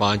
5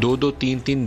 2, 3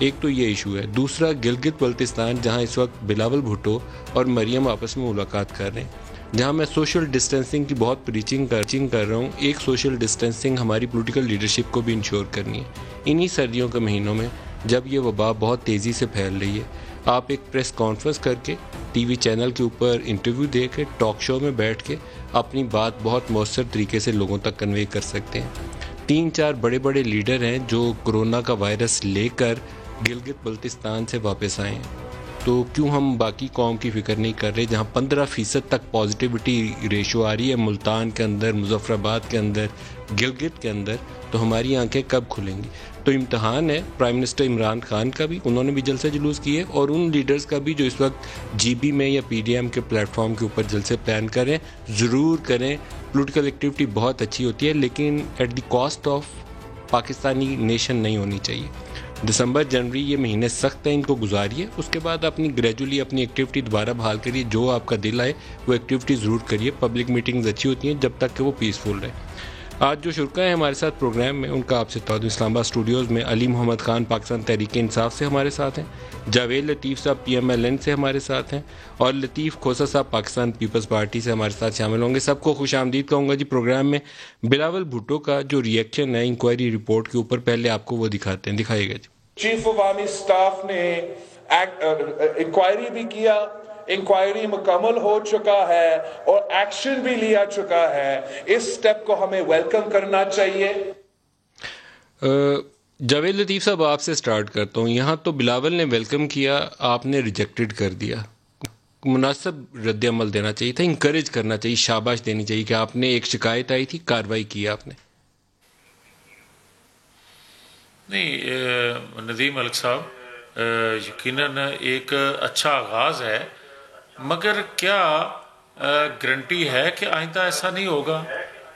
ایک تو یہ ایشو ہے. دوسرا گلگت بلتستان جہاں اس وقت بلاول بھٹو اور مریم آپس میں ملاقات کر رہے ہیں, جہاں میں سوشل ڈسٹینسنگ کی بہت پریچنگ کر رہا ہوں. ایک سوشل ڈسٹینسنگ ہماری پولیٹیکل لیڈرشپ کو بھی انشور کرنی ہے. انہی سردیوں کے مہینوں میں جب یہ وبا بہت تیزی سے پھیل رہی ہے, آپ ایک پریس کانفرنس کر کے ٹی وی چینل کے اوپر انٹرویو دے کے ٹاک شو میں بیٹھ کے اپنی بات بہت مؤثر طریقے سے لوگوں تک کنوے کر سکتے ہیں. 3-4 بڑے بڑے لیڈر ہیں جو کرونا کا وائرس لے کر گلگت بلتستان سے واپس آئے ہیں. تو کیوں ہم باقی قوم کی فکر نہیں کر رہے جہاں 15% تک پازیٹیوٹی ریشو آ رہی ہے ملتان کے اندر, مظفر آباد کے اندر, گلگت کے اندر, تو ہماری آنکھیں کب کھلیں گی؟ تو امتحان ہے پرائم منسٹر عمران خان کا بھی, انہوں نے بھی جلسے جلوس کیے, اور ان لیڈرز کا بھی جو اس وقت جی بی میں یا پی ڈی ایم کے پلیٹ فارم کے اوپر جلسے پلان کریں. ضرور کریں, پولیٹیکل ایکٹیویٹی بہت اچھی ہوتی ہے, لیکن at the cost of Pakistani nation نہیں ہونی چاہیے. دسمبر جنوری یہ مہینے سخت ہیں, ان کو گزاریے, اس کے بعد اپنی گریجولی اپنی ایکٹیویٹی دوبارہ بحال کریے. جو آپ کا دل آئے وہ ایکٹیویٹی ضرور کریے. پبلک میٹنگز اچھی ہوتی ہیں جب تک کہ وہ پیسفل رہے. آج جو شرکا ہیں ہمارے ساتھ پروگرام میں, ان کا آپ سے تعارف. اسلام آباد اسٹوڈیوز میں علی محمد خان پاکستان تحریک انصاف سے ہمارے ساتھ ہیں, جاوید لطیف صاحب PMLN سے ہمارے ساتھ ہیں, اور لطیف کھوسا صاحب پاکستان پیپلز پارٹی سے ہمارے ساتھ شامل ہوں گے. سب کو خوش آمدید کہوں گا جی پروگرام میں. بلاول بھٹو کا جو ریئیکشن ہے انکوائری رپورٹ کے اوپر, پہلے آپ کو وہ دکھاتے ہیں, دکھائیے گا جی. چیف آف آرمی سٹاف نے انکوائری بھی کیا, انکوائری مکمل ہو چکا ہے اور ایکشن بھی لیا چکا ہے. اس سٹیپ کو ہمیں ویلکم کرنا چاہیے. جاوید لطیف صاحب آپ سے سٹارٹ کرتا ہوں. یہاں تو بلاول نے ویلکم کیا, آپ نے ریجیکٹڈ کر دیا. مناسب رد عمل دینا چاہیے تھا, انکریج کرنا چاہیے, شاباش دینی چاہیے کہ آپ نے ایک شکایت آئی تھی, کارروائی کی آپ نے. نہیں ندیم ملک صاحب, یقیناً ایک اچھا آغاز ہے, مگر کیا گارنٹی ہے کہ آئندہ ایسا نہیں ہوگا؟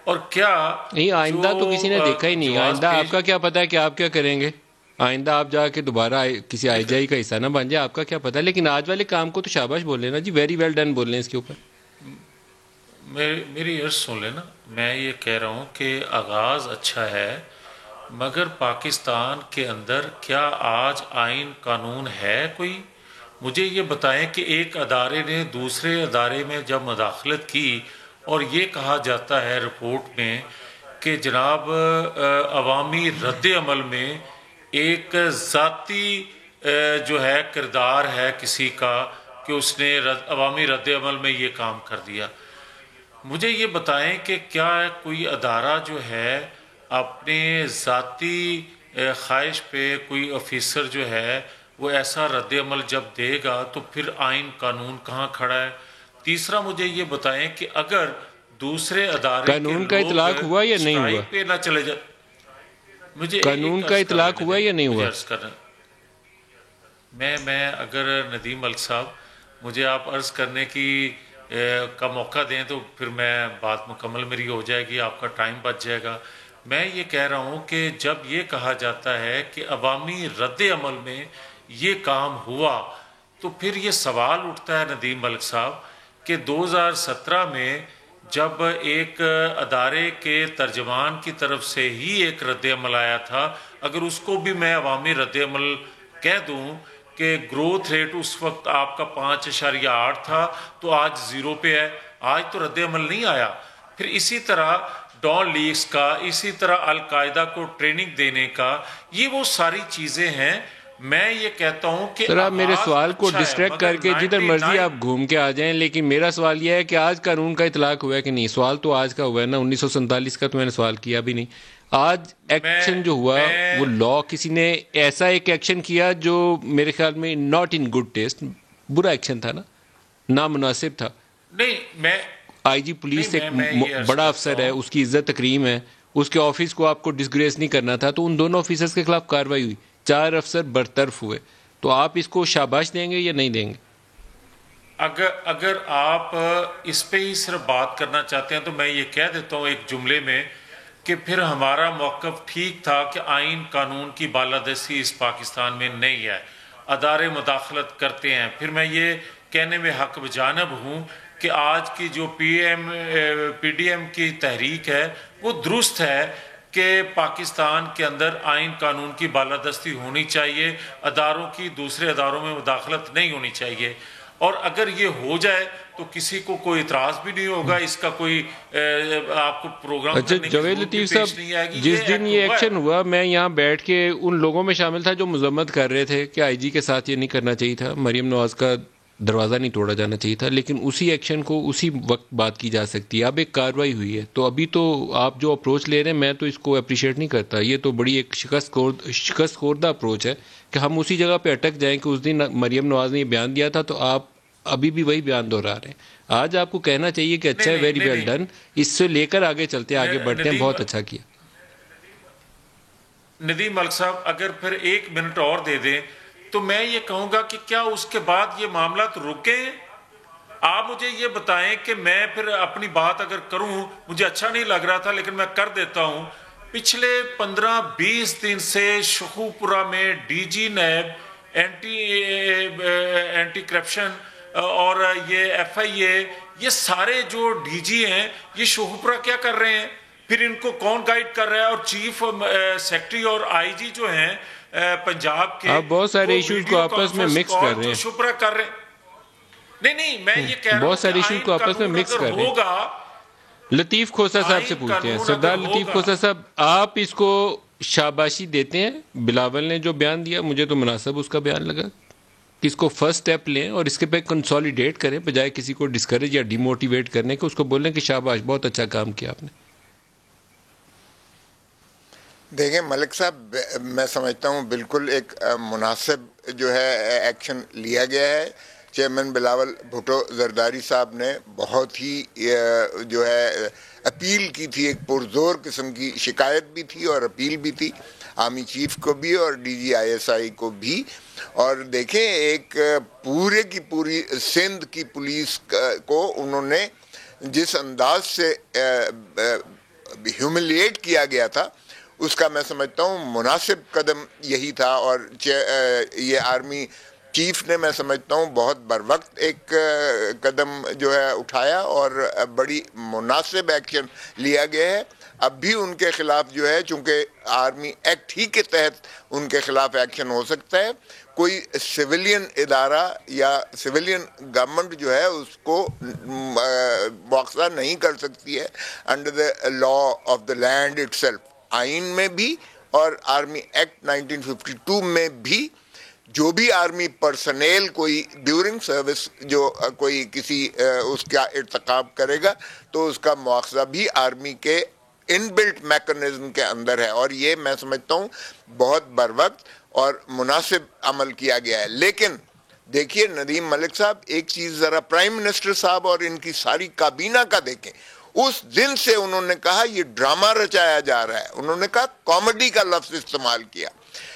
اور کیا نہیں, آئندہ تو کسی نے دیکھا ہی نہیں. آئندہ آپ کا کیا پتا ہے کہ آپ کیا کریں گے؟ آئندہ آپ جا کے دوبارہ کسی آئی جائی کا حصہ نہ بن جائے, آپ کا کیا پتا. لیکن آج والے کام کو تو شاباش بول لینا جی, ویری ویل ڈن بول لیں اس کے اوپر. میری عرض سن لینا, میں یہ کہہ رہا ہوں کہ آغاز اچھا ہے, مگر پاکستان کے اندر کیا آج آئین قانون ہے کوئی؟ مجھے یہ بتائیں کہ ایک ادارے نے دوسرے ادارے میں جب مداخلت کی اور یہ کہا جاتا ہے رپورٹ میں کہ جناب عوامی رد عمل میں ایک ذاتی جو ہے کردار ہے کسی کا کہ اس نے عوامی رد عمل میں یہ کام کر دیا. مجھے یہ بتائیں کہ کیا کوئی ادارہ جو ہے اپنے ذاتی خواہش پہ کوئی آفیسر جو ہے وہ ایسا رد عمل جب دے گا تو پھر آئین قانون کہاں کھڑا ہے؟ تیسرا مجھے یہ بتائیں کہ اگر دوسرے ادارے قانون کا اطلاق ہوا یا نہیں ہوا؟ پہ نہ چلے جائے, مجھے قانون کا اطلاق ہوا یا نہیں ہوا؟ میں اگر ندیم ملک صاحب مجھے آپ عرض کرنے کی کا موقع دیں تو پھر میں بات مکمل میری ہو جائے گی, آپ کا ٹائم بچ جائے گا. میں یہ کہہ رہا ہوں کہ جب یہ کہا جاتا ہے کہ عوامی رد عمل میں یہ کام ہوا تو پھر یہ سوال اٹھتا ہے ندیم ملک صاحب کہ 2017 میں جب ایک ادارے کے ترجمان کی طرف سے ہی ایک رد عمل آیا تھا, اگر اس کو بھی میں عوامی رد عمل کہہ دوں کہ گروتھ ریٹ اس وقت آپ کا 5.8 تھا تو آج 0 پہ ہے, آج تو رد عمل نہیں آیا. پھر اسی طرح ڈان لیگز کا, اسی طرح القاعدہ کو ٹریننگ دینے کا, یہ وہ ساری چیزیں ہیں. میں یہ کہتا ہوں کہ سر آپ میرے سوال کو ڈسٹریکٹ کر کے جدھر مرضی آپ گھوم کے آ جائیں, لیکن میرا سوال یہ ہے کہ آج قانون کا اطلاق ہوا ہے کہ نہیں؟ سوال تو آج کا ہوا ہے نا, 1947 کا تو میں نے سوال کیا بھی نہیں. آج ایکشن جو ہوا وہ لا کسی نے ایسا ایک ایکشن کیا جو میرے خیال میں ناٹ ان گڈ ٹیسٹ, برا ایکشن تھا نا, نامناسب تھا. نہیں, میں آئی جی پولیس ایک بڑا افسر ہے, اس کی عزت تکریم ہے, اس کے آفس کو آپ کو ڈسگریس نہیں کرنا تھا, تو ان دونوں آفیسرز کے خلاف کارروائی ہوئی, 4 افسر برطرف ہوئے. تو آپ اس کو شاباش دیں گے یا نہیں دیں گے؟ اگر آپ اس پہ ہی صرف بات کرنا چاہتے ہیں تو میں یہ کہہ دیتا ہوں ایک جملے میں کہ پھر ہمارا موقف ٹھیک تھا کہ آئین قانون کی بالادستی اس پاکستان میں نہیں ہے, ادارے مداخلت کرتے ہیں. پھر میں یہ کہنے میں حق بجانب ہوں کہ آج کی جو پی ڈی ایم کی تحریک ہے وہ درست ہے کہ پاکستان کے اندر آئین قانون کی بالادستی ہونی چاہیے, اداروں کی دوسرے اداروں میں مداخلت نہیں ہونی چاہیے, اور اگر یہ ہو جائے تو کسی کو کوئی اعتراض بھی نہیں ہوگا, اس کا کوئی آپ کو پروگرام اچھا جاوید لطیف صاحب, جس دن یہ ایکشن ہوا میں یہاں بیٹھ کے ان لوگوں میں شامل تھا جو مذمت کر رہے تھے کہ آئی جی کے ساتھ یہ نہیں کرنا چاہیے تھا, مریم نواز کا دروازہ نہیں توڑا جانا چاہیے تھا, لیکن اسی ایکشن کو اسی وقت بات کی جا سکتی ہے. اب ایک کارروائی ہوئی ہے تو ابھی تو آپ جو اپروچ لے رہے ہیں میں تو اس کو اپریشیٹ نہیں کرتا. یہ تو بڑی ایک شکست خوردہ اپروچ ہے کہ ہم اسی جگہ پہ اٹک جائیں کہ اس دن مریم نواز نے یہ بیان دیا تھا تو آپ ابھی بھی وہی بیان دہرا رہے ہیں. آج آپ کو کہنا چاہیے کہ اچھا ہے, ویری ویل ڈن, اس سے لے کر آگے چلتے ہیں, آگے بڑھتے ہیں, بہت اچھا کیا. ندیم ملک صاحب اگر پھر 1 منٹ اور دے دیں تو میں یہ کہوں گا کہ کیا اس کے بعد یہ معاملات رکیں؟ آپ مجھے یہ بتائیں کہ میں پھر اپنی بات اگر کروں, مجھے اچھا نہیں لگ رہا تھا لیکن میں کر دیتا ہوں. پچھلے 15-20 دن سے شخوپورہ میں D G NAB, anti corruption اور یہ ایف آئی اے, یہ سارے جو ڈی جی ہیں یہ شخوپورہ کیا کر رہے ہیں؟ پھر ان کو کون گائیڈ کر رہا ہے؟ اور چیف سیکرٹری اور آئی جی جو ہیں پنجاب کے, آپ بہت سارے ایشوز کو آپس میں مکس کر رہے ہیں. شخوپورہ کر رہے ہیں. نہیں میں یہ کہہ رہا ہوں بہت سارے ایشوز کو آپس میں مکس کر رہے ہیں. لطیف کھوسا صاحب سے پوچھتے ہیں, سردار لطیف کھوسا صاحب, آپ اس کو شاباشی دیتے ہیں؟ بلاول نے جو بیان دیا مجھے تو مناسب اس کا بیان لگا کہ اس کو فرسٹ سٹیپ لیں اور اس کے پہ کنسولیڈیٹ کریں بجائے کسی کو ڈسکریج یا ڈی موٹیویٹ کرنے کے, اس کو بولیں کہ شاباش بہت اچھا کام کیا آپ نے. دیکھیں ملک صاحب, میں سمجھتا ہوں بالکل ایک مناسب جو ہے ایکشن لیا گیا ہے. چیئرمین بلاول بھٹو زرداری صاحب نے بہت ہی جو ہے اپیل کی تھی, ایک پرزور قسم کی شکایت بھی تھی اور اپیل بھی تھی آرمی چیف کو بھی اور D G I S I کو بھی. اور دیکھیں ایک پورے کی پوری سندھ کی پولیس کو انہوں نے جس انداز سے ہیوملیٹ کیا گیا تھا اس کا میں سمجھتا ہوں مناسب قدم یہی تھا. اور یہ آرمی چیف نے میں سمجھتا ہوں بہت بر وقت ایک قدم جو ہے اٹھایا اور بڑی مناسب ایکشن لیا گیا ہے. اب بھی ان کے خلاف جو ہے, چونکہ آرمی ایکٹ ہی کے تحت ان کے خلاف ایکشن ہو سکتا ہے, کوئی سویلین ادارہ یا سویلین گورنمنٹ جو ہے اس کو مواخذہ نہیں کر سکتی ہے under the law of the land itself. آئین میں بھی اور آرمی ایکٹ 1952 میں بھی جو بھی آرمی پرسنل کوئی ڈیورنگ سروس جو کوئی کسی اس کا ارتکاب کرے گا تو اس کا مواخذہ بھی آرمی کے ان بلٹ میکنزم کے اندر ہے. اور یہ میں سمجھتا ہوں بہت بر وقت اور مناسب عمل کیا گیا ہے. لیکن دیکھیے ندیم ملک صاحب, ایک چیز ذرا پرائم منسٹر صاحب اور ان کی ساری کابینہ کا دیکھیں. اس دن سے انہوں نے کہا یہ ڈرامہ رچایا جا رہا ہے, انہوں نے کہا کامیڈی کا لفظ استعمال کیا.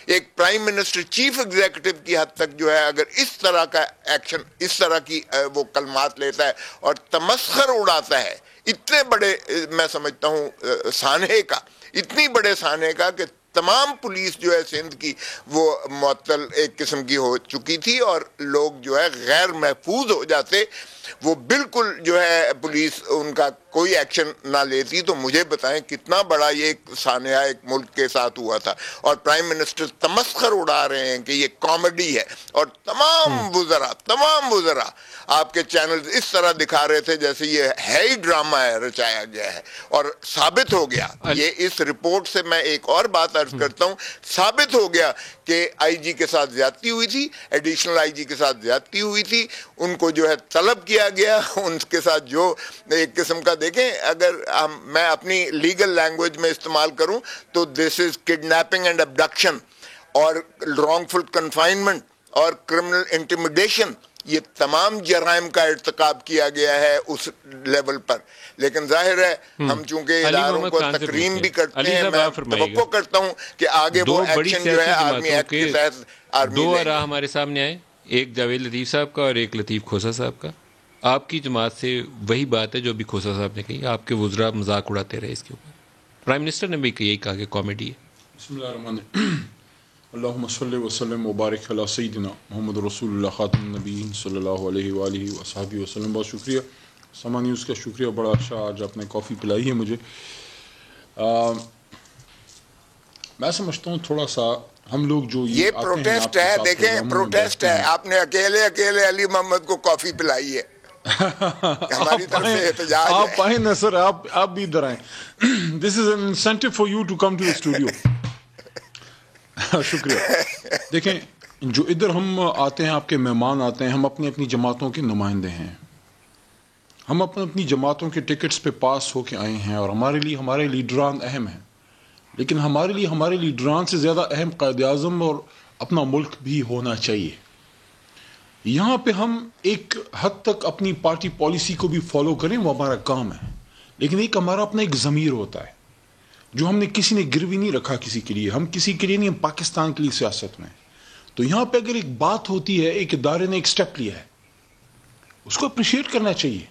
ایک پرائم منسٹر چیف ایگزیکٹو کی حد تک جو ہے اگر اس طرح کا ایکشن, اس طرح کی وہ کلمات لیتا ہے اور تمسخر اڑاتا ہے اتنے بڑے میں سمجھتا ہوں سانحے کا, اتنی بڑے سانحے کا کہ تمام پولیس جو ہے سندھ کی وہ معطل ایک قسم کی ہو چکی تھی اور لوگ جو ہے غیر محفوظ ہو جاتے, وہ بالکل جو ہے پولیس ان کا کوئی ایکشن نہ لیتی. تو مجھے بتائیں کتنا بڑا یہ ایک سانحہ ایک ملک کے ساتھ ہوا تھا. اور پرائم منسٹر تمسخر اڑا رہے ہیں کہ یہ کامیڈی ہے, اور تمام وزراء آپ کے چینلز اس طرح دکھا رہے تھے جیسے یہ ہے ہی ڈرامہ ہے, رچایا گیا ہے. اور ثابت ہو گیا یہ اس رپورٹ سے, میں ایک اور بات عرض کرتا ہوں, ثابت ہو گیا کہ آئی جی کے ساتھ زیادتی ہوئی تھی, ایڈیشنل آئی جی کے ساتھ زیادتی ہوئی تھی, ان کو جو ہے طلب کیا گیا, ان کے ساتھ جو ایک قسم کا دیکھیں اگر میں اپنی لیگل لینگویج میں استعمال کروں تو دس از کڈنیپنگ اینڈ ابڈکشن اور رانگ فل کنفائنمنٹ اور کرمنل انٹیمیڈیشن, یہ تمام جرائم کا ارتکاب کیا گیا ہے اس لیول پر. لیکن ظاہر ہے ہم چونکہ اداروں کو تکریم بھی کرتے ہیں, میں توقع کرتا ہوں کہ آگے وہ ایکشن جو ہے آرمی ایکٹ کے تحت آرمی دو آراء ہمارے سامنے آئے, ایک جاوید لطیف صاحب کا اور ایک لطیف کھوسا صاحب کا. آپ کی جماعت سے وہی بات ہے جو بھی کھوسا صاحب نے کہی, آپ کے وزراء مذاق اڑاتے رہے اس کے اوپر. پرائم منسٹر نے بھی یہی کہا کہ کامیڈی ہے. بسم اللہ الرحمن الرحیم. اللہم صلی وسلم وبارک علی سیدنا محمد رسول اللہ خاتم النبیین صلی اللہ علیہ وآلہ وصحبہ وسلم. بہت شکریہ سما نیوز کا, شکریہ, بڑا اچھا آج آپ نے کافی پلائی ہے مجھے. میں سمجھتا ہوں تھوڑا سا ہم لوگ جو یہ پروٹیسٹ ہے، دیکھیں پروٹیسٹ ہے، آپ نے اکیلے علی محمد کو کافی پلائی ہے، ہماری طرف سے احتجاج ہے. آپ آئیں نا سر، آپ بھی ادھر آئیں. This is an incentive for you to come to studio. شکریہ. دیکھیں جو ادھر ہم آتے ہیں، آپ کے مہمان آتے ہیں، ہم اپنی جماعتوں کے نمائندے ہیں، ہم اپنی جماعتوں کے ٹکٹس پہ پاس ہو کے آئے ہیں، اور ہمارے لیڈران اہم ہیں، لیکن ہمارے لیڈران سے زیادہ اہم قائد اعظم اور اپنا ملک بھی ہونا چاہیے. یہاں پہ ہم ایک حد تک اپنی پارٹی پالیسی کو بھی فالو کریں، وہ ہمارا کام ہے، لیکن ہمارا اپنا ایک ضمیر ہوتا ہے جو ہم نے کسی نے گروی نہیں رکھا کسی کے لیے، ہم کسی کے لیے نہیں، ہم پاکستان کے لیے سیاست میں. تو یہاں پہ اگر ایک بات ہوتی ہے، ایک ادارے نے ایک سٹیپ لیا ہے، اس کو اپریشیٹ کرنا چاہیے.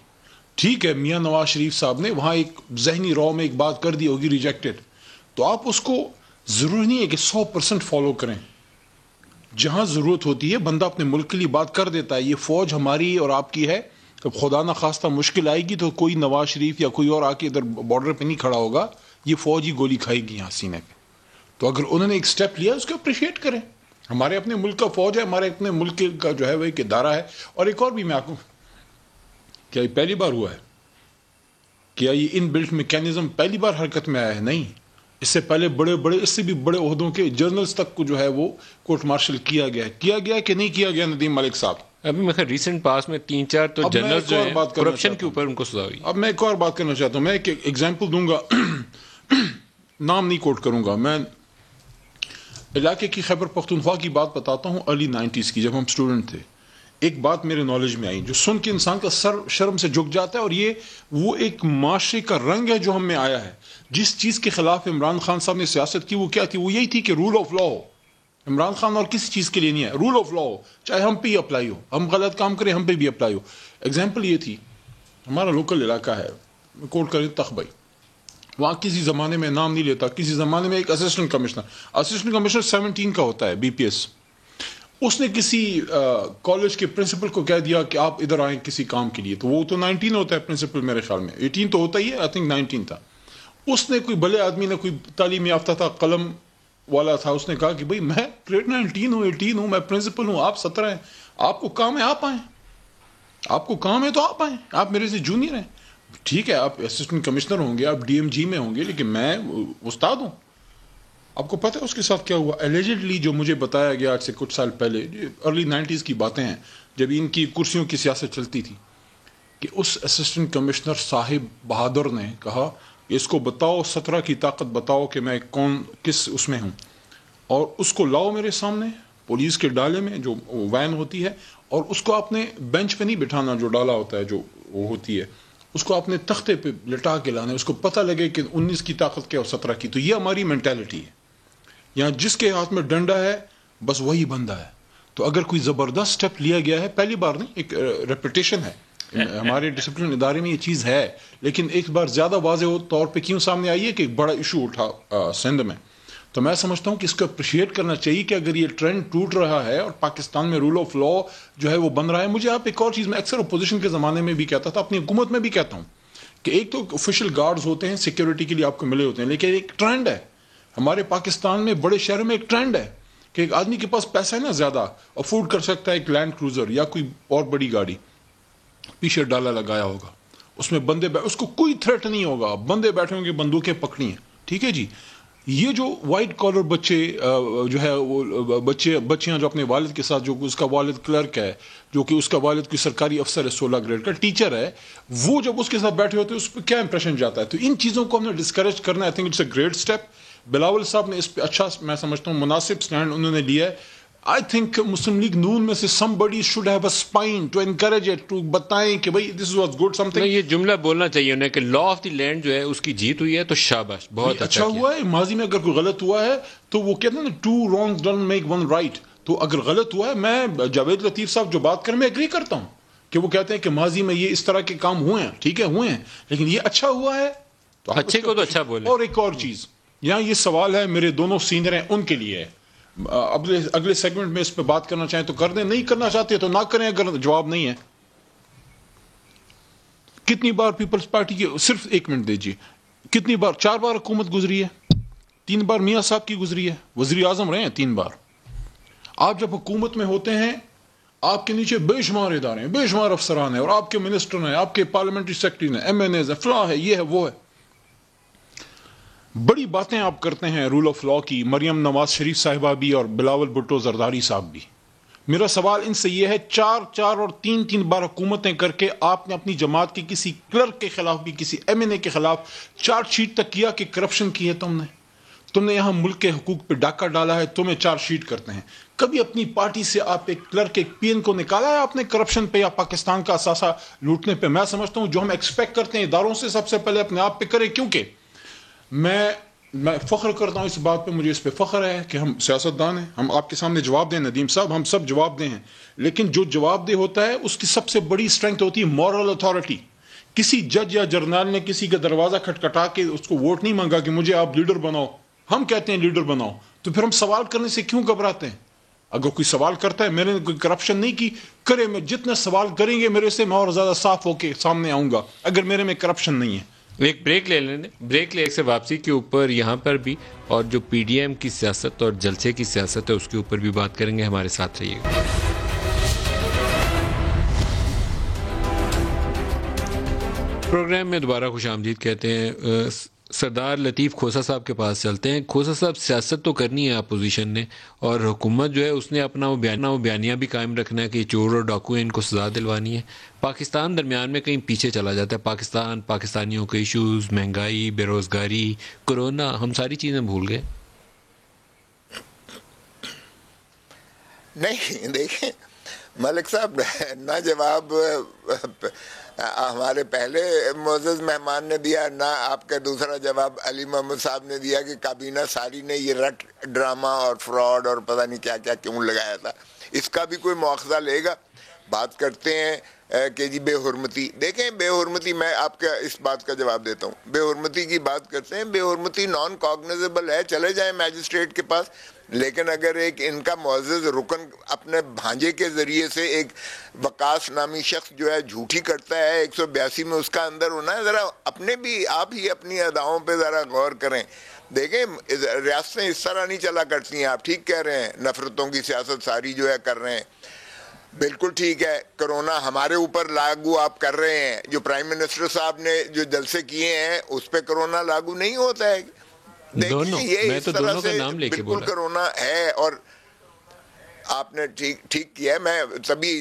ٹھیک ہے، میاں نواز شریف صاحب نے وہاں ایک ذہنی رو میں ایک بات کر دی ہوگی ریجیکٹڈ، تو آپ اس کو ضروری نہیں ہے کہ 100% فالو کریں. جہاں ضرورت ہوتی ہے بندہ اپنے ملک کے لیے بات کر دیتا ہے. یہ فوج ہماری اور آپ کی ہے، جب خدا نہ خواستہ مشکل آئے گی تو کوئی نواز شریف یا کوئی اور آ کے ادھر بارڈر پہ نہیں کھڑا ہوگا، یہ فوج ہی گولی کھائے گی یہاں سینے پہ. تو اگر انہوں نے ایک سٹیپ لیا اس کو اپریشیٹ کریں. ہمارے اپنے ملک کا فوج ہے، ہمارے اپنے ملک کا جو ہے وہ ایک ادارہ ہے. اور ایک اور بھی میں آپ کو، کیا یہ پہلی بار ہوا ہے؟ کیا یہ ان بلٹ میکینزم پہلی بار حرکت میں آیا ہے؟ نہیں، اس سے پہلے اس سے بھی بڑے عہدوں کے جنرلز تک کو جو ہے وہ کورٹ مارشل کیا گیا کہ نہیں کیا گیا ندیم ملک صاحب؟ ابھی میں ریسنٹ پاس میں 3-4 تو جنرلز جو ہیں کرپشن کے اوپر ان کو سزا ہوئی. اب میں ایک اور بات کرنا چاہتا ہوں، میں ایک ایگزامپل دوں گا، نام نہیں کوٹ کروں گا. میں علاقے کی خیبر پختونخوا کی بات بتاتا ہوں، ارلی 90s کی، جب ہم اسٹوڈنٹ تھے. ایک بات میرے نالج میں آئی جو سن کے انسان کا سر شرم سے جھک جاتا ہے، اور یہ وہ ایک معاشرے کا رنگ ہے جو ہم میں آیا ہے. جس چیز کے خلاف عمران خان صاحب نے سیاست کی وہ کیا تھی؟ وہ یہی تھی کہ رول آف لا ہو. عمران خان اور کسی چیز کے لیے نہیں ہے، رول آف لا ہو، چاہے ہم پہ ہی اپلائی ہو، ہم غلط کام کریں ہم پہ بھی اپلائی ہو. ایگزامپل یہ تھی، ہمارا لوکل علاقہ ہے، کوٹ کریں تخبئی، وہاں کسی زمانے میں نام نہیں لیتا، کسی زمانے میں ایک اسسٹنٹ کمشنر 17 کا ہوتا ہے BPS. اس نے کسی کالج کے پرنسپل کو کہہ دیا کہ آپ ادھر آئیں کسی کام کے لیے. تو وہ تو 19 ہوتا ہے پرنسپل، میرے خیال میں 18 تو ہوتا ہی ہے، آئی تھنک 19 تھا. اس نے کوئی بھلے آدمی نے، کوئی تعلیم یافتہ تھا، قلم والا تھا، اس نے کہا کہ بھائی میں 18 ہوں، میں پرنسپل ہوں، آپ 17 ہیں، آپ کو کام ہے آپ آئیں، آپ کو کام ہے تو آپ آئیں، آپ میرے سے جونیئر ہیں. ٹھیک ہے، آپ اسسٹنٹ کمشنر ہوں گے، آپ DMG میں ہوں گے، لیکن میں استاد ہوں. آپ کو پتہ ہے اس کے ساتھ کیا ہوا؟ ایلیجڈلی جو مجھے بتایا گیا آج سے کچھ سال پہلے، ارلی 90s کی باتیں ہیں، جب ان کی کرسیوں کی سیاست چلتی تھی، کہ اس اسسٹنٹ کمشنر صاحب بہادر نے کہا کہ اس کو بتاؤ، 17 کی طاقت بتاؤ کہ میں کس اس میں ہوں، اور اس کو لاؤ میرے سامنے پولیس کے ڈالے میں جو وین ہوتی ہے، اور اس کو اپنے بینچ پہ نہیں بٹھانا جو ڈالا ہوتا ہے جو وہ ہوتی ہے، اس کو اپنے تختے پہ لٹا کے لانا، اس کو پتہ لگے کہ 19 کی طاقت کیا اور 17 کی. تو یہ ہماری مینٹالٹی ہے، یہاں جس کے ہاتھ میں ڈنڈا ہے بس وہی بندہ ہے. تو اگر کوئی زبردست سٹیپ لیا گیا ہے، پہلی بار نہیں، ایک ریپیٹیشن ہے ہمارے ڈسپلن ادارے میں، یہ چیز ہے، لیکن ایک بار زیادہ واضح طور پہ کیوں سامنے آئی ہے کہ ایک بڑا ایشو اٹھا سندھ میں. تو میں سمجھتا ہوں کہ اس کو اپریشیٹ کرنا چاہیے کہ اگر یہ ٹرینڈ ٹوٹ رہا ہے اور پاکستان میں رول آف لا جو ہے وہ بن رہا ہے. مجھے آپ ایک اور چیز، میں اکثر اپوزیشن کے زمانے میں بھی کہتا تھا، اپنی حکومت میں بھی کہتا ہوں، کہ ایک تو آفیشیل گارڈز ہوتے ہیں سیکیورٹی کے لیے آپ کو ملے ہوتے ہیں، لیکن ایک ٹرینڈ ہے ہمارے پاکستان میں، بڑے شہروں میں ایک ٹرینڈ ہے کہ ایک آدمی کے پاس پیسہ ہے نا، زیادہ افورڈ کر سکتا ہے ایک لینڈ کروزر یا کوئی اور بڑی گاڑی، پیچھے ڈالا لگایا ہوگا، اس میں بندے اس کو کوئی تھریٹ نہیں ہوگا، بندے بیٹھے ہوں گے، بندوقیں پکڑی ہیں. ٹھیک ہے جی. یہ جو وائٹ کالر بچے جو ہے وہ بچیاں جو اپنے والد کے ساتھ، جو اس کا والد کلرک ہے، جو کہ اس کا والد کوئی سرکاری افسر ہے، 16 گریڈ کا ٹیچر ہے، وہ جب اس کے ساتھ بیٹھے ہوتے ہیں اس پہ کیا امپریشن جاتا ہے. تو ان چیزوں کو ہم نے ڈسکریج کرنا، I think it's a great step. Bilawal صاحب نے اس پہ اچھا، میں سمجھتا ہوں مناسب سٹینڈ انہوں نے لیا ہے. آئی تھنک مسلم لیگ نون میں سے somebody should have a spine to encourage it, to بتائیں کہ بھائی this was good something. یہ جملہ بولنا چاہیے انہیں کہ لا آف دی لینڈ جو ہے اس کی جیت ہوئی ہے، تو شاباش، بہت اچھا ہوا ہے. ماضی میں اگر کوئی غلط ہوا ہے تو وہ کہتے ہیں نا 2 wrongs don't make 1 right. تو اگر غلط ہوا ہے، میں جاوید لطیف صاحب جو بات کریں میں ایگری کرتا ہوں کہ وہ کہتے ہیں کہ ماضی میں یہ اس طرح کے کام ہوئے ہیں، ٹھیک ہے ہوئے ہیں، لیکن یہ اچھا ہوا ہے تو اچھے کو تو اچھا بولے. اور ایک اور چیز، یہاں یہ سوال ہے میرے دونوں سینئر ہیں ان کے لیے، اگلے سیگمنٹ میں اس پہ بات کرنا چاہیں تو کر دیں، نہیں کرنا چاہتے تو نہ کریں اگر جواب نہیں ہے. کتنی بار پیپلز پارٹی کی، صرف 1 منٹ دیجیے، کتنی بار، 4 بار حکومت گزری ہے، 3 بار میاں صاحب کی گزری ہے, وزیر اعظم رہے ہیں 3 بار. آپ جب حکومت میں ہوتے ہیں آپ کے نیچے بے شمار ادارے ہیں, بے شمار افسران ہیں, اور آپ کے منسٹر ہیں, آپ کے پارلیمنٹری سیکرٹری ہیں, ایم این ایز ہیں, فلاں ہے, یہ ہے, وہ ہے. بڑی باتیں آپ کرتے ہیں رول آف لا کی, مریم نواز شریف صاحبہ بھی اور بلاول بھٹو زرداری صاحب بھی. میرا سوال ان سے یہ ہے, 4 اور 3 بار حکومتیں کر کے آپ نے اپنی جماعت کے کسی کلرک کے خلاف بھی, کسی ایم این اے کے خلاف چارج شیٹ تک کیا کہ کرپشن کی ہے تم نے یہاں ملک کے حقوق پہ ڈاکہ ڈالا ہے, تمہیں چارج شیٹ کرتے ہیں. کبھی اپنی پارٹی سے آپ ایک کلرک, ایک پی این کو نکالا ہے آپ نے کرپشن پہ یا پاکستان کا اثاثہ لوٹنے پہ؟ میں سمجھتا ہوں جو ہم ایکسپیکٹ کرتے ہیں اداروں سے, سب سے پہلے اپنے آپ پہ کریں. کیونکہ میں فخر کرتا ہوں اس بات پہ, مجھے اس پہ فخر ہے کہ ہم سیاستدان ہیں, ہم آپ کے سامنے جواب دیں. ندیم صاحب, ہم سب جواب دیں ہیں, لیکن جو جواب دہ ہوتا ہے اس کی سب سے بڑی اسٹرینتھ ہوتی ہے مورل اتھارٹی. کسی جج یا جرنل نے کسی کا دروازہ کھٹکھٹا کے اس کو ووٹ نہیں مانگا کہ مجھے آپ لیڈر بناؤ, ہم کہتے ہیں لیڈر بناؤ, تو پھر ہم سوال کرنے سے کیوں گھبراتے ہیں؟ اگر کوئی سوال کرتا ہے, میں نے کوئی کرپشن نہیں کی, کرے, میں جتنے سوال کریں گے میرے سے میں اور زیادہ صاف ہو کے سامنے آؤں گا اگر میرے میں کرپشن نہیں ہے. ایک بریک لے لینے, بریک لے سے واپسی کے اوپر یہاں پر بھی اور جو پی ڈی ایم کی سیاست اور جلسے کی سیاست ہے اس کے اوپر بھی بات کریں گے. ہمارے ساتھ رہیے گا. پروگرام میں دوبارہ خوش آمدید کہتے ہیں. سردار لطیف کھوسہ صاحب کے پاس چلتے ہیں. کھوسہ صاحب, سیاست تو کرنی ہے اپوزیشن نے, اور حکومت جو ہے اس نے اپنا وہ بیانیہ بھی قائم رکھنا ہے کہ چور اور ڈاکو ہیں, ان کو سزا دلوانی ہے. پاکستان درمیان میں کہیں پیچھے چلا جاتا ہے. پاکستان, پاکستانیوں کے ایشوز, مہنگائی, بے روزگاری, کرونا, ہم ساری چیزیں بھول گئے. نہیں دیکھیں ملک صاحب, نہ جواب ہمارے پہلے معزز مہمان نے دیا, نہ آپ کا دوسرا جواب علی محمد صاحب نے دیا کہ کابینہ ساری نے یہ رٹ ڈرامہ اور فراڈ اور پتہ نہیں کیا کیا کیوں لگایا تھا. اس کا بھی کوئی مواخذہ لے گا؟ بات کرتے ہیں کہ جی بے حرمتی. دیکھیں بے حرمتی, میں آپ کا اس بات کا جواب دیتا ہوں. بے حرمتی کی بات کرتے ہیں, بے حرمتی نان کاگنیزیبل ہے, چلے جائیں میجسٹریٹ کے پاس. لیکن اگر ایک ان کا معزز رکن اپنے بھانجے کے ذریعے سے ایک وقاص نامی شخص جو ہے جھوٹی کرتا ہے 182 میں, اس کا اندر ہونا ہے, ذرا اپنے بھی آپ ہی اپنی اداؤں پہ ذرا غور کریں. دیکھیں ریاستیں اس طرح نہیں چلا کرتی ہیں. آپ ٹھیک کہہ رہے ہیں, نفرتوں کی سیاست ساری جو ہے کر رہے ہیں, بالکل ٹھیک ہے. کرونا ہمارے اوپر لاگو آپ کر رہے ہیں, جو پرائم منسٹر صاحب نے جو جلسے کیے ہیں اس پہ کرونا لاگو نہیں ہوتا ہے. دونوں, میں تو دونوں کا نام لے کے بولا. بالکل کرونا ہے, اور آپ نے ٹھیک کیا ہے. میں تبھی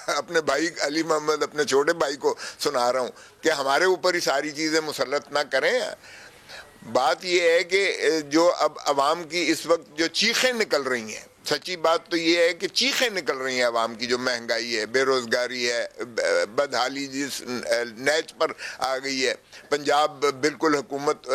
اپنے بھائی علی محمد, اپنے چھوٹے بھائی کو سنا رہا ہوں کہ ہمارے اوپر ہی ساری چیزیں مسلط نہ کریں. بات یہ ہے کہ جو اب عوام کی اس وقت جو چیخیں نکل رہی ہیں, سچی بات تو یہ ہے کہ چیخیں نکل رہی ہیں عوام کی, جو مہنگائی ہے, بے روزگاری ہے, بدحالی جس نیچ پر آ گئی ہے. پنجاب بالکل حکومت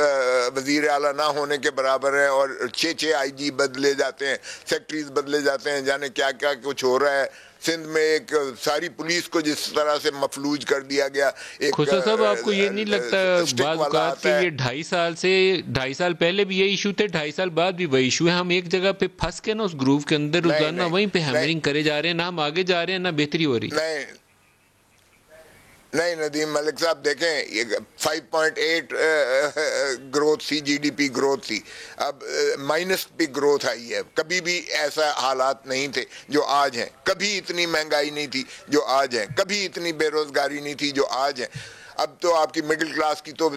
وزیر اعلیٰ نہ ہونے کے برابر ہے, اور 6 آئی جی بدلے جاتے ہیں, سیکٹریز بدلے جاتے ہیں, جانے کیا کیا کچھ ہو رہا ہے. سندھ میں ایک ساری پولیس کو جس طرح سے مفلوج کر دیا گیا. کھوسہ صاحب, آپ کو یہ نہیں لگتا بعض اوقات کہ یہ 2.5 سال پہلے بھی یہ ایشو تھے, 2.5 سال بعد بھی وہی ایشو ہے, ہم ایک جگہ پہ پھنس کے نا اس گروپ کے اندر روزانہ وہیں پہ ہیمرنگ کرے جا رہے ہیں, نہ ہم آگے جا رہے ہیں نہ بہتری ہو رہی. نہیں ندیم ملک صاحب, دیکھیں 5.8 گروتھ تھی, جی ڈی پی گروتھ تھی, اب مائنس پہ گروتھ آئی ہے. کبھی بھی ایسا حالات نہیں تھے جو آج ہیں, کبھی اتنی مہنگائی نہیں تھی جو آج ہے, کبھی اتنی بے روزگاری نہیں تھی جو آج ہے. اب تو آپ کی مڈل کلاس کی تو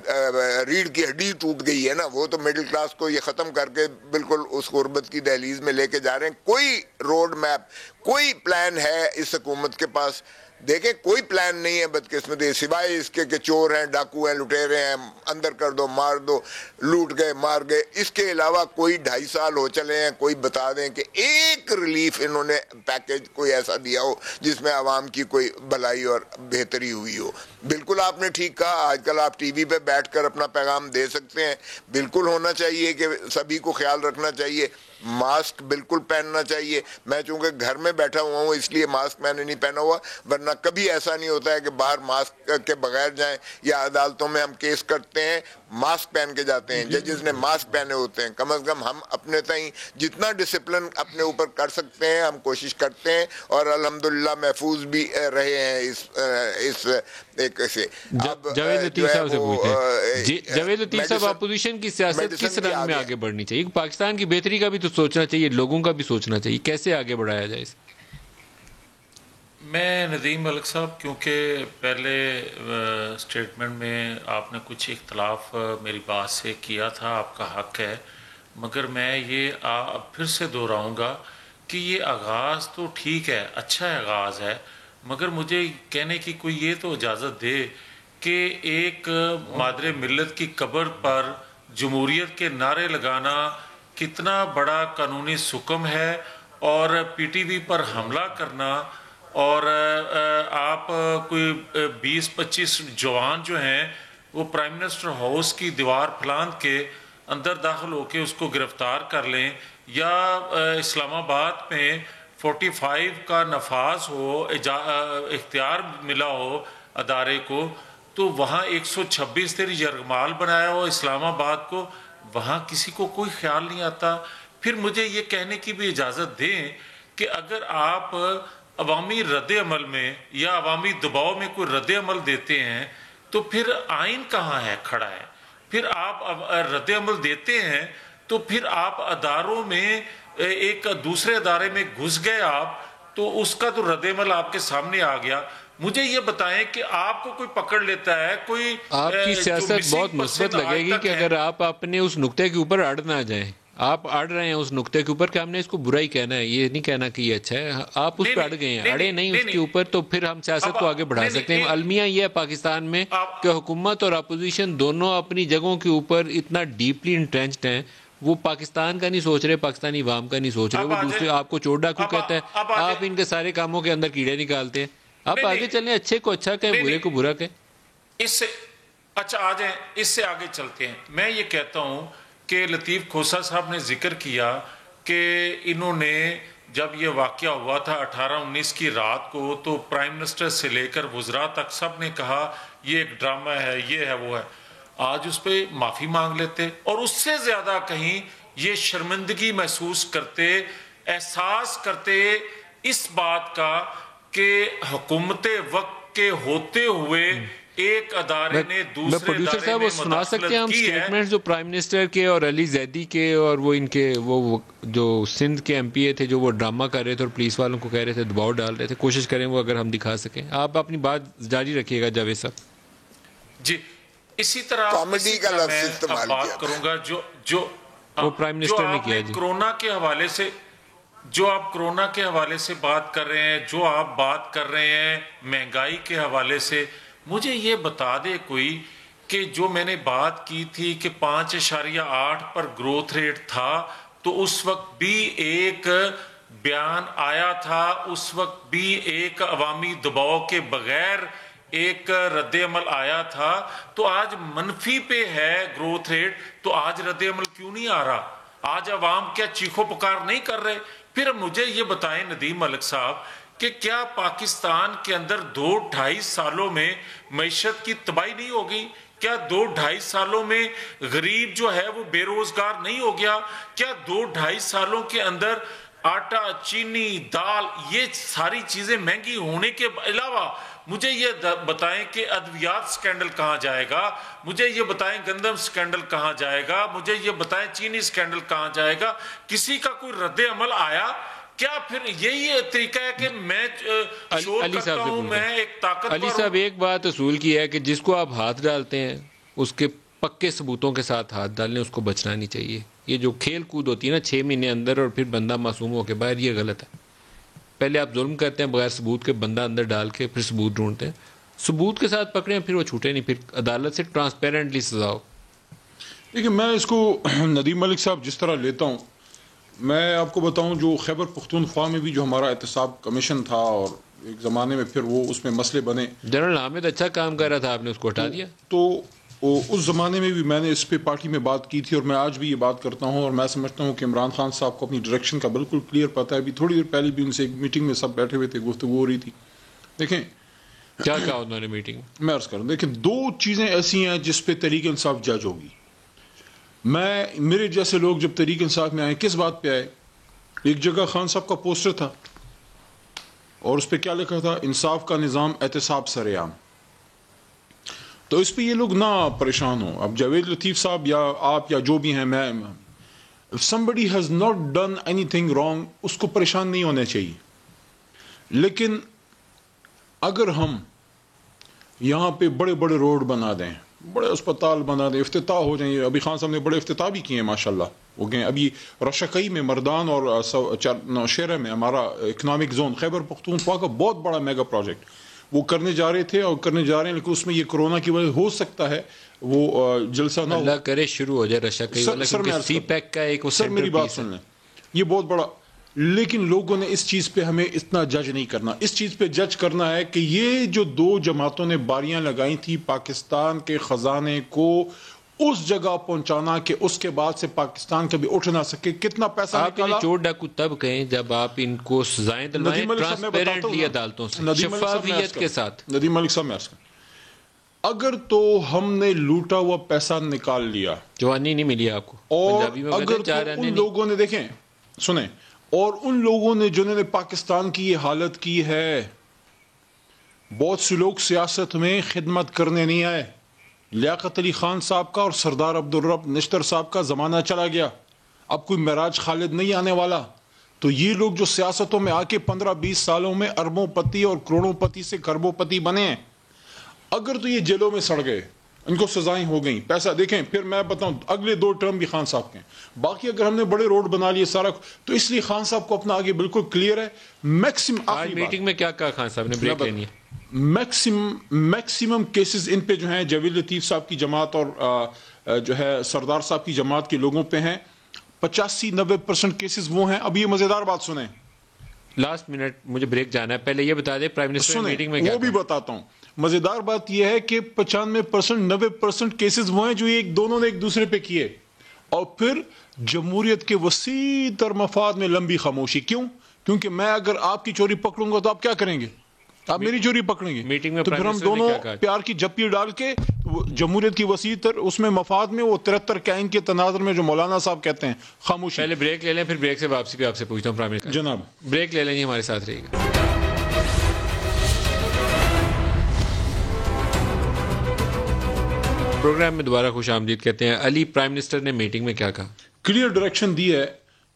ریڑھ کی ہڈی ٹوٹ گئی ہے نا, وہ تو مڈل کلاس کو یہ ختم کر کے بالکل اس غربت کی دہلیز میں لے کے جا رہے ہیں. کوئی روڈ میپ, کوئی پلان ہے اس حکومت کے پاس؟ دیکھیں کوئی پلان نہیں ہے بدقسمتی, سوائے اس کے کہ چور ہیں, ڈاکو ہیں, لٹیرے ہیں, اندر کر دو, مار دو, لوٹ گئے, مار گئے. اس کے علاوہ کوئی 2.5 سال ہو چلے ہیں, کوئی بتا دیں کہ ایک ریلیف انہوں نے پیکیج کوئی ایسا دیا ہو جس میں عوام کی کوئی بھلائی اور بہتری ہوئی ہو. بالکل آپ نے ٹھیک کہا, آج کل آپ ٹی وی پہ بیٹھ کر اپنا پیغام دے سکتے ہیں. بالکل ہونا چاہیے کہ سبھی کو خیال رکھنا چاہیے, ماسک بالکل پہننا چاہیے. میں چونکہ گھر میں بیٹھا ہوا ہوں اس لیے ماسک میں نے نہیں پہنا ہوا, ورنہ کبھی ایسا نہیں ہوتا ہے کہ باہر ماسک کے بغیر جائیں, یا عدالتوں میں ہم کیس کرتے ہیں ماسک پہن کے جاتے ہیں, ججز نے ماسک پہنے ہوتے ہیں. کم از کم ہم اپنے تئیں جتنا ڈسپلن اپنے اوپر کر سکتے ہیں ہم کوشش کرتے ہیں, اور الحمدللہ محفوظ بھی رہے ہیں اس ایک سے. جاوید لطیف صاحب سے پوچھیں, جاوید لطیف صاحب, اپوزیشن کی سیاست کس رنگ میں آگے بڑھنی چاہیے؟ پاکستان کی بہتری کا بھی تو سوچنا چاہیے, لوگوں کا بھی سوچنا چاہیے, کیسے آگے بڑھایا جائے اسے؟ میں ندیم ملک صاحب, کیونکہ پہلے اسٹیٹمنٹ میں آپ نے کچھ اختلاف میری بات سے کیا تھا, آپ کا حق ہے, مگر میں یہ پھر سے دہراؤں گا کہ یہ آغاز تو ٹھیک ہے, اچھا آغاز ہے, مگر مجھے کہنے کی کوئی یہ تو اجازت دے کہ ایک مادر ملت کی قبر پر جمہوریت کے نعرے لگانا کتنا بڑا قانونی سکم ہے, اور پی ٹی وی پر حملہ کرنا, اور آپ کوئی 20-25 جوان جو ہیں وہ پرائم منسٹر ہاؤس کی دیوار پھلان کے اندر داخل ہو کے اس کو گرفتار کر لیں, یا اسلام آباد میں 45 کا نفاذ ہو, اختیار ملا ہو ادارے کو, تو وہاں 126 دن یرغمال بنایا ہو اسلام آباد کو, وہاں کسی کو کوئی خیال نہیں آتا. پھر مجھے یہ کہنے کی بھی اجازت دیں کہ اگر آپ عوامی رد عمل میں یا عوامی دباؤ میں کوئی رد عمل دیتے ہیں تو پھر آئین کہاں ہے کھڑا ہے؟ پھر آپ رد عمل دیتے ہیں تو پھر آپ اداروں میں ایک دوسرے ادارے میں گھس گئے آپ, تو اس کا تو رد عمل آپ کے سامنے آ گیا. مجھے یہ بتائیں کہ آپ کو کوئی پکڑ لیتا ہے, کوئی آپ کی سیاست بہت مثبت لگے گی کہ اگر آپ اپنے اس نقطے کے اوپر اڑ نہ جائیں. آپ اڑ رہے ہیں اس نقطے کے اوپر کہ ہم نے اس کو برا ہی کہنا ہے, یہ نہیں کہنا کہ یہ اچھا ہے, آپ اس پہ اڑ گئے ہیں, اڑے نہیں اس کے اوپر, تو پھر ہم سیاست کو آگے بڑھا سکتے ہیں. المیہ یہ ہے پاکستان میں کہ حکومت اور اپوزیشن دونوں اپنی جگہوں کے اوپر اتنا ڈیپلی انٹرینچڈ ہیں, وہ پاکستان کا نہیں سوچ رہے, پاکستانی عوام کا نہیں سوچ رہے, وہ دوسرے آپ کو چور ڈاکو کہتا ہے, آپ ان کے سارے کاموں کے اندر کیڑے نکالتے ہیں. آپ آگے چلیں, اچھے کو اچھا کہیں, برے کو برا کہیں. اس سے اچھا آ جائیں, اس سے آگے چلتے ہیں. میں یہ کہتا ہوں کہ لطیف کھوسا صاحب نے ذکر کیا کہ انہوں نے جب یہ واقعہ ہوا تھا 18-19 کی رات کو, تو پرائم منسٹر سے لے کر وزراء تک سب نے کہا یہ ایک ڈرامہ ہے, یہ ہے, وہ ہے. آج اس پہ معافی مانگ لیتے, اور اس سے زیادہ کہیں یہ شرمندگی محسوس کرتے, احساس کرتے اس بات کا کہ حکومت وقت کے ہوتے ہوئے ایک ادارے نے دوسرے ادارے میں سنا سکتے ہیں ہم سٹیٹمنٹس جو پرائم منسٹر کے اور علی زیدی کے اور وہ ان کے وہ جو سندھ کے ایم پی اے تھے جو وہ ڈرامہ کر رہے تھے اور پولیس والوں کو کہہ رہے تھے, دباؤ ڈال رہے تھے, کوشش کریں وہ اگر ہم دکھا سکیں. آپ اپنی بات جاری رکھیے گا جاوید صاحب. جی اسی طرح کامیڈی کا لفظ استعمال کیا, بات کروں گا جو وہ پرائم منسٹر نے کیا. کورونا کے حوالے سے جو آپ کورونا کے حوالے سے بات کر رہے ہیں, جو آپ بات کر رہے ہیں مہنگائی کے حوالے سے, مجھے یہ بتا دے کوئی کہ جو میں نے بات کی تھی کہ 5.8 پر گروتھ ریٹ تھا, تو اس وقت بھی ایک بیان آیا تھا, اس وقت بھی ایک عوامی دباؤ کے بغیر ایک رد عمل آیا تھا. تو آج منفی پہ ہے گروتھ ریٹ, تو آج رد عمل کیوں نہیں آ رہا؟ آج عوام کیا چیخو پکار نہیں کر رہے؟ پھر مجھے یہ بتائیں ندیم ملک صاحب کہ کیا پاکستان کے اندر 2-2.5 سالوں میں معیشت کی تباہی نہیں ہوگی؟ کیا 2-2.5 سالوں میں غریب جو ہے وہ بے روزگار نہیں ہو گیا؟ کیا 2-2.5 سالوں کے اندر آٹا, چینی, دال, یہ ساری چیزیں مہنگی ہونے کے علاوہ مجھے یہ بتائیں کہ ادویات سکینڈل کہاں جائے گا؟ مجھے یہ بتائیں گندم سکینڈل کہاں جائے گا؟ مجھے یہ بتائیں چینی سکینڈل کہاں جائے گا؟ کسی کا کوئی رد عمل آیا کیا؟ پھر یہی طریقہ ہے کہ میں شور کرتا ہوں, میں ایک طاقتور ہوں. علی صاحب ایک بات اصول کی ہے کہ جس کو آپ ہاتھ ڈالتے ہیں اس کے پکے ثبوتوں کے ساتھ ہاتھ ڈالنے, اس کو بچنا نہیں چاہیے. یہ جو کھیل کود ہوتی ہے نا 6 مہینے اندر اور پھر بندہ معصوم ہو کے باہر, یہ غلط ہے. پہلے آپ ظلم کرتے ہیں بغیر ثبوت کے, بندہ اندر ڈال کے پھر ثبوت ڈھونڈتے ہیں, ثبوت کے ساتھ پکڑیں پھر وہ چھوٹے نہیں, پھر عدالت سے ٹرانسپیرنٹلی سزا ہو. دیکھیں میں اس کو ندیم ملک صاحب جس طرح لیتا ہوں, میں آپ کو بتاؤں جو خیبر پختونخوا میں بھی جو ہمارا احتساب کمیشن تھا اور ایک زمانے میں پھر وہ اس میں مسئلے بنے, جنرل حامد اچھا کام کر رہا تھا, آپ نے اس کو ہٹا دیا. تو اس زمانے میں بھی میں نے اس پہ پارٹی میں بات کی تھی اور میں آج بھی یہ بات کرتا ہوں, اور میں سمجھتا ہوں کہ عمران خان صاحب کو اپنی ڈائریکشن کا بالکل کلیئر پتہ ہے. ابھی تھوڑی دیر پہلے بھی ان سے ایک میٹنگ میں سب بیٹھے ہوئے تھے, گفتگو ہو رہی تھی. دیکھیں کیا کہا انہوں نے میٹنگ میں عرض کروں, دیکھیں 2 چیزیں ایسی ہیں جس پہ تحریک انصاف جج ہوگی. میرے جیسے لوگ جب تحریک انصاف میں آئے, کس بات پہ آئے؟ ایک جگہ خان صاحب کا پوسٹر تھا اور اس پہ کیا لکھا تھا, انصاف کا نظام احتساب سرعام. تو اس پہ یہ لوگ نہ پریشان ہوں. اب جاوید لطیف صاحب یا آپ یا جو بھی ہیں, میں if somebody has not done anything wrong, اس کو پریشان نہیں ہونا چاہیے. لیکن اگر ہم یہاں پہ بڑے بڑے روڈ بنا دیں, بڑے اسپتال بنا دیں, افتتاح ہو جائیں, ابھی خان صاحب نے بڑے افتتاح بھی کیے ہیں ماشاءاللہ, وہ گئے ابھی رشکئی میں, مردان اور نوشہرہ میں ہمارا اکنامک زون خیبر پختونخوا کا بہت بڑا میگا پروجیکٹ وہ کرنے جا رہے تھے اور کرنے جا رہے ہیں, لیکن اس میں یہ کورونا کی وجہ ہو سکتا ہے وہ جلسہ نہ ہو. اللہ کرے شروع ہو جائے رشکئی والا, کیونکہ سی پیک کا ایک سر میری بات سن لیں, یہ بہت بڑا. لیکن لوگوں نے اس چیز پہ ہمیں اتنا جج نہیں کرنا. اس چیز پہ جج کرنا ہے کہ یہ جو 2 جماعتوں نے باریاں لگائی تھی پاکستان کے خزانے کو اس جگہ پہنچانا کہ اس کے بعد سے پاکستان کبھی اٹھ نہ سکے, کتنا پیسہ نکالا. آپ چور ڈاکو تب کہیں جب آپ ان کو سزائیں دلوائیں ٹرانسپیرنٹلی عدالتوں سے, شفافیت کے ساتھ. ندیم ملک صاحب میں اگر تو ہم نے لوٹا ہوا پیسہ نکال لیا, جوانی نہیں ملی آپ کو, اور اگر تو ان لوگوں نے, دیکھیں سنیں, اور ان لوگوں نے جنہوں نے پاکستان کی یہ حالت کی ہے, بہت سے لوگ سیاست میں خدمت کرنے نہیں آئے. لیاقت علی خان صاحب کا اور سردار عبدالرب نشتر صاحب کا زمانہ چلا گیا, اب کوئی معراج خالد نہیں آنے والا. تو یہ لوگ جو سیاستوں میں آ کے 15-20 سالوں میں اربوں پتی اور کروڑوں پتی سے کروڑوں پتی بنے ہیں, اگر تو یہ جیلوں میں سڑ گئے, ان کو سزائیں ہو گئیں, پیسہ دیکھیں, پھر میں بتاؤں اگلے 2 ٹرم بھی خان صاحب کے ہیں. باقی اگر ہم نے بڑے روڈ بنا لیے سارا, تو اس لیے خان صاحب کو اپنا آگے بالکل کلیئر ہے. آج میٹنگ میں کیا کہا خان صاحب نے, بریک لینی ہے, میکسیمم کیسز ان پہ جو ہیں جاوید لطیف صاحب کی جماعت اور جو ہے سردار صاحب کی جماعت کے لوگوں پہ ہیں. 85-90% کیسز وہ ہیں. اب یہ مزیدار بات سنیں, لاسٹ منٹ مجھے بریک جانا ہے, پہلے یہ بتا دیں پرائم منسٹر میٹنگ میں کیا وہ بھی بتاتا ہوں. مزیدار بات یہ ہے کہ 95%-90% کیسز وہ ہیں جو دونوں نے ایک دوسرے پہ کیے, اور پھر جمہوریت کے وسیع تر مفاد میں لمبی خاموشی. کیوں؟ کیونکہ میں اگر آپ کی چوری پکڑوں گا تو آپ کیا کریں گے, آپ میری چوری پکڑیں گے. میٹنگ میں تو پھر ہم دونوں پیار کی جپی ڈال کے جمہوریت کی وسیع تر اس میں مفاد میں وہ 73 کائن کے تناظر میں جو مولانا صاحب کہتے ہیں خاموشی. پہلے بریک لے لیں, پھر بریک سے واپسی پہ آپ سے پوچھتا ہوں پرائم منسٹر جناب. بریک لے لیں, ہمارے ساتھ رہیے گا. پروگرام میں دوبارہ خوش آمدید کہتے ہیں. علی, پرائم منسٹر نے میٹنگ میں کیا کہا؟ کلیئر ڈائریکشن دی ہے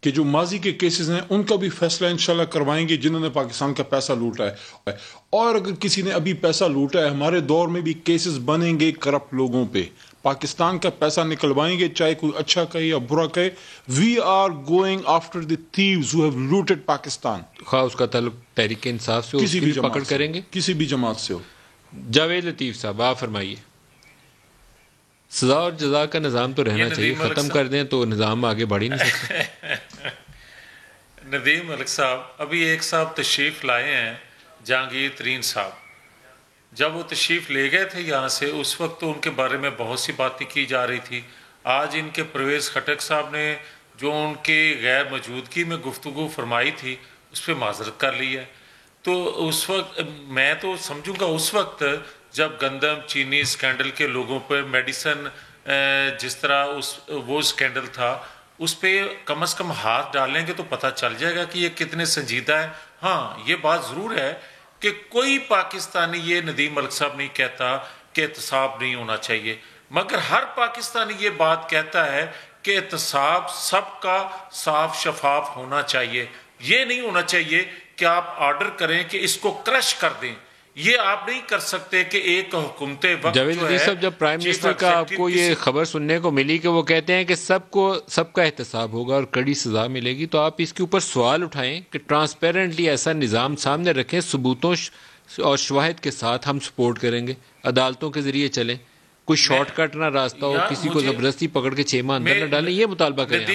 کہ جو ماضی کے کیسز ہیں ان کا بھی فیصلہ انشاءاللہ کروائیں گے جنہوں نے پاکستان کا پیسہ لوٹا ہے. اور اگر کسی نے ابھی پیسہ لوٹا ہے, ہمارے دور میں بھی کیسز بنیں گے کرپٹ لوگوں پہ, پاکستان کا پیسہ نکلوائیں گے, چاہے کوئی اچھا کہے یا برا کہے. We are going after the thieves who have looted Pakistan. خواہ اس کا تعلق تحریک انصاف سے ہو, کسی بھی پکڑ کریں گے, کسی بھی جماعت سے ہو. جاوید لطیف صاحب آپ فرمائیے. سزا اور جزا کا نظام تو رہنا چاہیے, ختم کر دیں تو نظام آگے بڑھ ہی نہیں سکتا. ندیم ملک صاحب, ابھی ایک صاحب تشریف لائے ہیں, جہانگیر ترین صاحب. جب وہ تشریف لے گئے تھے یہاں سے, اس وقت تو ان کے بارے میں بہت سی باتیں کی جا رہی تھی. آج ان کے پرویز خٹک صاحب نے جو ان کے غیر موجودگی میں گفتگو فرمائی تھی اس پہ معذرت کر لی ہے. تو اس وقت میں تو سمجھوں گا اس وقت جب گندم چینی اسکینڈل کے لوگوں پہ میڈیسن جس طرح وہ اسکینڈل تھا اس پہ کم از کم ہاتھ ڈالیں گے تو پتہ چل جائے گا کہ یہ کتنے سنجیدہ ہے. ہاں یہ بات ضرور ہے کہ کوئی پاکستانی یہ ندیم ملک صاحب نہیں کہتا کہ احتساب نہیں ہونا چاہیے, مگر ہر پاکستانی یہ بات کہتا ہے کہ احتساب سب کا صاف شفاف ہونا چاہیے. یہ نہیں ہونا چاہیے کہ آپ آرڈر کریں کہ اس کو کرش کر دیں. یہ آپ نہیں کر سکتے کہ ایک حکومت وقت جاوید علی صاحب, جب پرائم منسٹر کا آپ کو یہ خبر سننے کو ملی کہ وہ کہتے ہیں کہ سب کا احتساب ہوگا اور کڑی سزا ملے گی, تو آپ اس کے اوپر سوال اٹھائیں کہ ٹرانسپیرنٹلی ایسا نظام سامنے رکھیں, ثبوتوں اور شواہد کے ساتھ ہم سپورٹ کریں گے, عدالتوں کے ذریعے چلیں, کوئی شارٹ کٹ نہ راستہ ہو, کسی کو زبردستی پکڑ کے 6 ماہ اندر نہ ڈالیں, یہ مطالبہ کریں.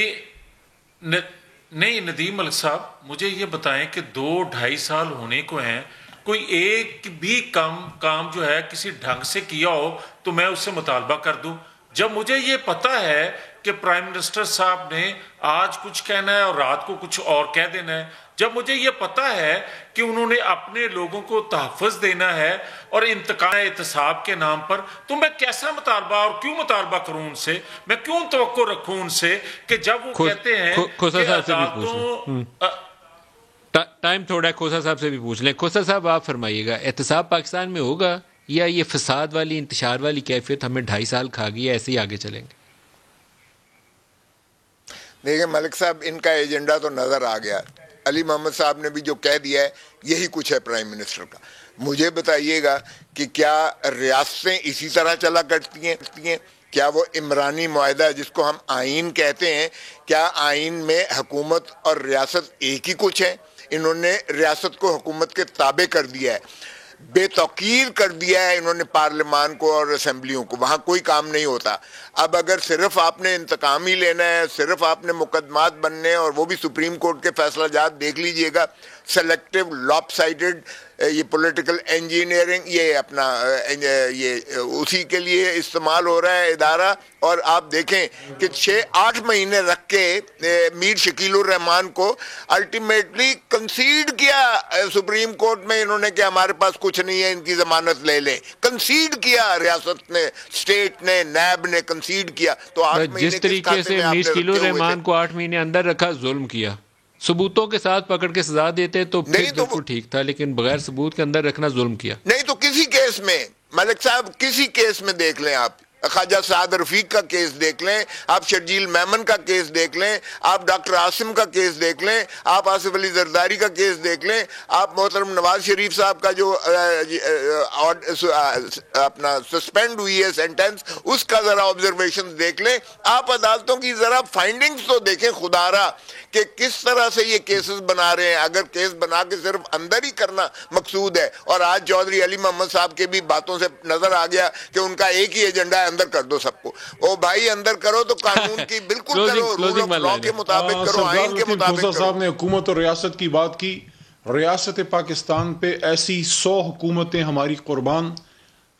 نہیں ندیم ملک صاحب, مجھے یہ بتائیں کہ 2-2.5 سال ہونے کو ہیں, کوئی ایک بھی کام جو ہے کسی ڈھنگ سے کیا ہو تو میں اس سے مطالبہ کر دوں. جب مجھے یہ پتہ ہے کہ پرائم منسٹر صاحب نے آج کچھ کہنا ہے اور رات کو کچھ اور کہہ دینا ہے، جب مجھے یہ پتہ ہے کہ انہوں نے اپنے لوگوں کو تحفظ دینا ہے اور انتقام احتساب کے نام پر، تو میں کیسا مطالبہ اور کیوں مطالبہ کروں ان سے؟ میں کیوں توقع رکھوں ان سے کہ جب وہ کہتے ہیں کہ عدالتوں ٹائم تھوڑا ہے، کھوسا صاحب سے بھی پوچھ لیں. کھوسا صاحب آپ فرمائیے گا، احتساب پاکستان میں ہوگا یا یہ فساد والی انتشار والی کیفیت ہمیں 2.5 سال کھا گئی ہے، ایسے ہی آگے چلیں گے؟ دیکھیں ملک صاحب، ان کا ایجنڈا تو نظر آ گیا. علی محمد صاحب نے بھی جو کہہ دیا ہے یہی کچھ ہے پرائم منسٹر کا. مجھے بتائیے گا کہ کیا ریاستیں اسی طرح چلا کرتی ہیں؟ کیا وہ عمرانی معاہدہ جس کو ہم آئین کہتے ہیں، کیا آئین میں حکومت اور ریاست ایک ہی کچھ ہے؟ انہوں نے ریاست کو حکومت کے تابع کر دیا ہے، بے توقیر کر دیا ہے انہوں نے پارلیمان کو اور اسمبلیوں کو. وہاں کوئی کام نہیں ہوتا. اب اگر صرف آپ نے انتقام ہی لینا ہے، صرف آپ نے مقدمات بننے ہیں، اور وہ بھی سپریم کورٹ کے فیصلہ جات دیکھ لیجئے گا، سلیکٹیو، لاپ سائڈڈ، یہ پولیٹیکل انجینئرنگ، یہ اپنا یہ اسی کے لیے استعمال ہو رہا ہے ادارہ. اور آپ دیکھیں کہ 6-8 مہینے رکھ کے میر شکیل الرحمان کو الٹیمیٹلی کنسیڈ کیا سپریم کورٹ میں انہوں نے کہ ہمارے پاس کچھ نہیں ہے، ان کی ضمانت لے لیں. کنسیڈ کیا ریاست نے، اسٹیٹ نے، نیب نے کنسیڈ کیا. تو 8 مہینے جس طریقے سے میر شکیل الرحمان کو 8 مہینے اندر رکھا، ظلم کیا. ثبوتوں کے ساتھ پکڑ کے سزا دیتے تو پھر بالکل ٹھیک تھا، لیکن بغیر ثبوت کے اندر رکھنا ظلم کیا. نہیں تو کسی کیس میں ملک صاحب، کسی کیس میں دیکھ لیں، آپ خواجہ سعد رفیق کا کیس دیکھ لیں، آپ شرجیل میمن کا کیس دیکھ لیں، آپ ڈاکٹر عاصم کا کیس دیکھ لیں، آپ آصف علی زرداری کا کیس دیکھ لیں، آپ محترم نواز شریف صاحب کا جو اپنا سسپینڈ ہوئی ہے سینٹنس، اس کا ذرا آبزرویشن دیکھ لیں. آپ عدالتوں کی ذرا فائنڈنگز تو دیکھیں خدا را کہ کس طرح سے یہ کیسز بنا رہے ہیں. اگر کیس بنا کے صرف اندر ہی کرنا مقصود ہے، اور آج چودھری علی محمد صاحب کے بھی باتوں سے نظر آ گیا کہ ان کا ایک ہی ایجنڈا ہے، اندر کر دو سب کو. او بھائی اندر کرو تو قانون کی بالکل کرو، رول آف لا کے مطابق کرو، آئین کے مطابق کرو. صاحب نے حکومت اور ریاست کی بات کی. ریاست پاکستان پہ ایسی 100 حکومتیں ہماری قربان.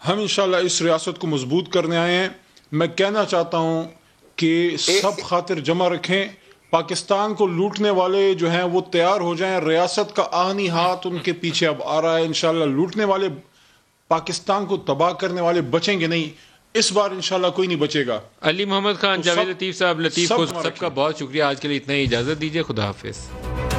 ہم انشاءاللہ اس ریاست کو مضبوط کرنے آئے ہیں. میں کہنا چاہتا ہوں کہ سب خاطر جمع رکھیں. پاکستان کو لوٹنے والے جو ہیں وہ تیار ہو جائیں. ریاست کا آہنی ہاتھ ان کے پیچھے اب آ رہا ہے. انشاءاللہ لوٹنے والے، پاکستان کو تباہ کرنے والے بچیں گے نہیں. اس بار انشاءاللہ کوئی نہیں بچے گا. علی محمد خان، جاوید لطیف صاحب، لطیف کو سب کا بہت شکریہ. آج کے لیے اتنا ہی، اجازت دیجیے. خدا حافظ.